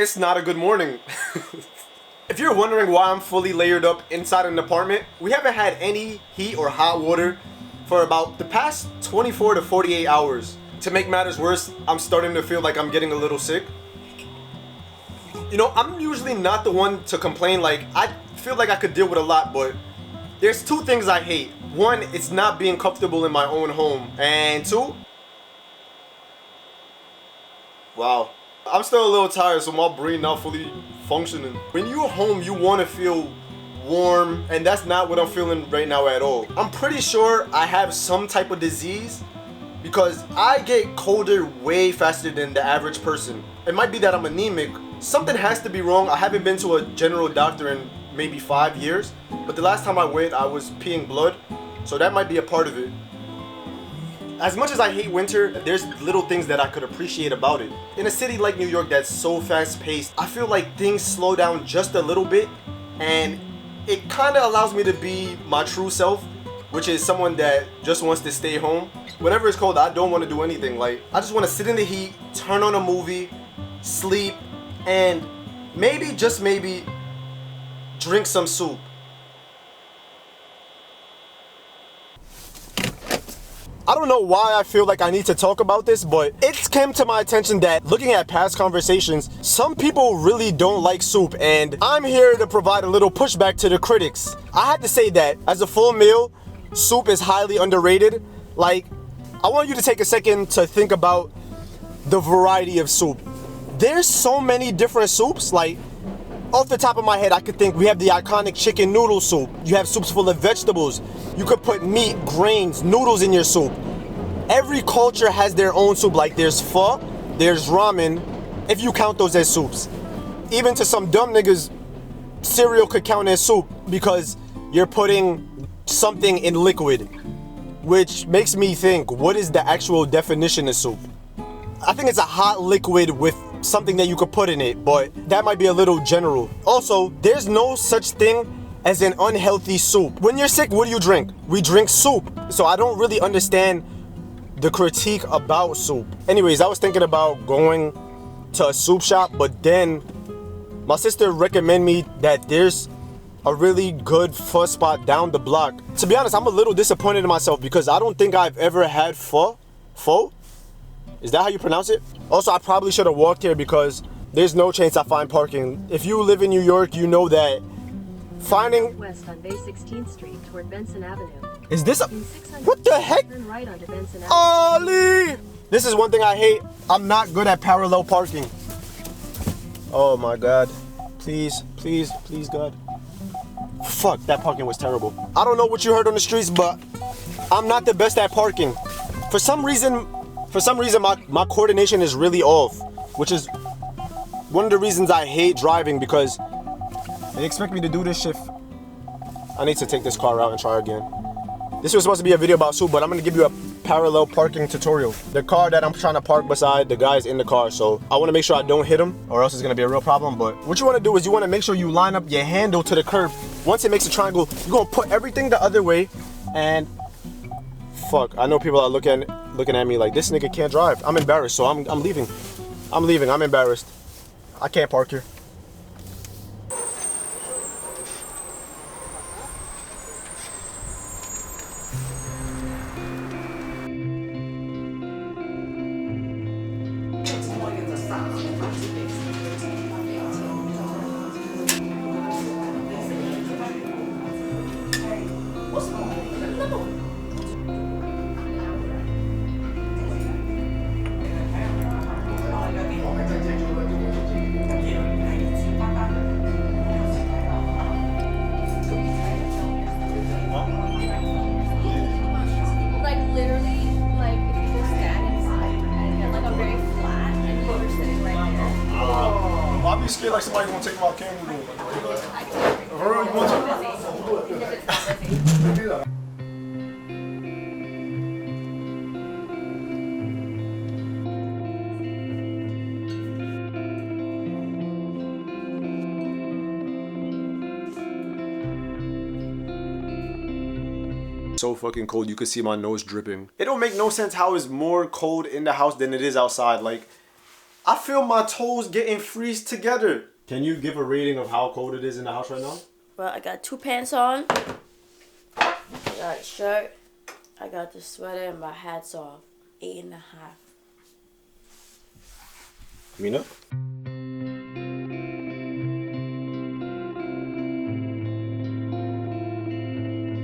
It's not a good morning. If you're wondering why I'm fully layered up inside an apartment, we haven't had any heat or hot water for about the past 24 to 48 hours. To make matters worse, I'm starting to feel like I'm getting a little sick. You know, I'm usually not the one to complain, like, I feel like I could deal with a lot, but there's two things I hate. One, it's not being comfortable in my own home. And two, wow. I'm still a little tired, so my brain not fully functioning. When you're home, you want to feel warm, and that's not what I'm feeling right now at all. I'm pretty sure I have some type of disease because I get colder way faster than the average person. It might be that I'm anemic. Something has to be wrong. I haven't been to a general doctor in maybe 5 years, but the last time I went, I was peeing blood, so that might be a part of it. As much as I hate winter, there's little things that I could appreciate about it. In a city like New York that's so fast-paced, I feel like things slow down just a little bit, and it kind of allows me to be my true self, which is someone that just wants to stay home. Whenever it's cold, I don't want to do anything. Like, I just want to sit in the heat, turn on a movie, sleep, and maybe, just maybe, drink some soup. I don't know why I feel like I need to talk about this, but it's came to my attention that looking at past conversations, some people really don't like soup, and I'm here to provide a little pushback to the critics. I had to say that as a full meal, soup is highly underrated. Like, I want you to take a second to think about the variety of soup. There's so many different soups. Like, off the top of my head, I could think we have the iconic chicken noodle soup. You have soups full of vegetables. You could put meat, grains, noodles in your soup. Every culture has their own soup. Like, there's pho, there's ramen, if you count those as soups. Even to some dumb niggas, cereal could count as soup because you're putting something in liquid, which makes me think, what is the actual definition of soup? I think it's a hot liquid with something that you could put in it, but that might be a little general. Also, there's no such thing as an unhealthy soup. When you're sick, what do you drink? We drink soup. So I don't really understand the critique about soup. Anyways, I was thinking about going to a soup shop, but then my sister recommended me that there's a really good pho spot down the block. To be honest, I'm a little disappointed in myself because I don't think I've ever had pho. Pho? Is that how you pronounce it? Also, I probably should have walked here because there's no chance I find parking. If you live in New York, you know that finding west on Bay 16th Street toward Benson Avenue. Is this a... What the heck? Turn right onto Benson Avenue. Ali! This is one thing I hate. I'm not good at parallel parking. Oh my God. Please, please, please, God. Fuck, that parking was terrible. I don't know what you heard on the streets, but I'm not the best at parking. For some reason, my coordination is really off, which is one of the reasons I hate driving because they expect me to do this shit. I need to take this car out and try again. This was supposed to be a video about soup, but I'm gonna give you a parallel parking tutorial. The car that I'm trying to park beside, the guy's in the car, so I wanna make sure I don't hit him or else it's gonna be a real problem. But what you wanna do is you wanna make sure you line up your handle to the curb. Once it makes a triangle, you're gonna put everything the other way and fuck, I know people are looking at me like, this nigga can't drive. I'm embarrassed, so I'm leaving. I'm leaving, I'm embarrassed. I can't park here. I'm scared like somebody gonna take my camera. For real, you want to? So fucking cold, you could see my nose dripping. It don't make no sense how it's more cold in the house than it is outside. Like, I feel my toes getting freeze together. Can you give a rating of how cold it is in the house right now? Well, I got 2 pants on. I got a shirt. I got the sweater and my hat's off. 8.5. Mina?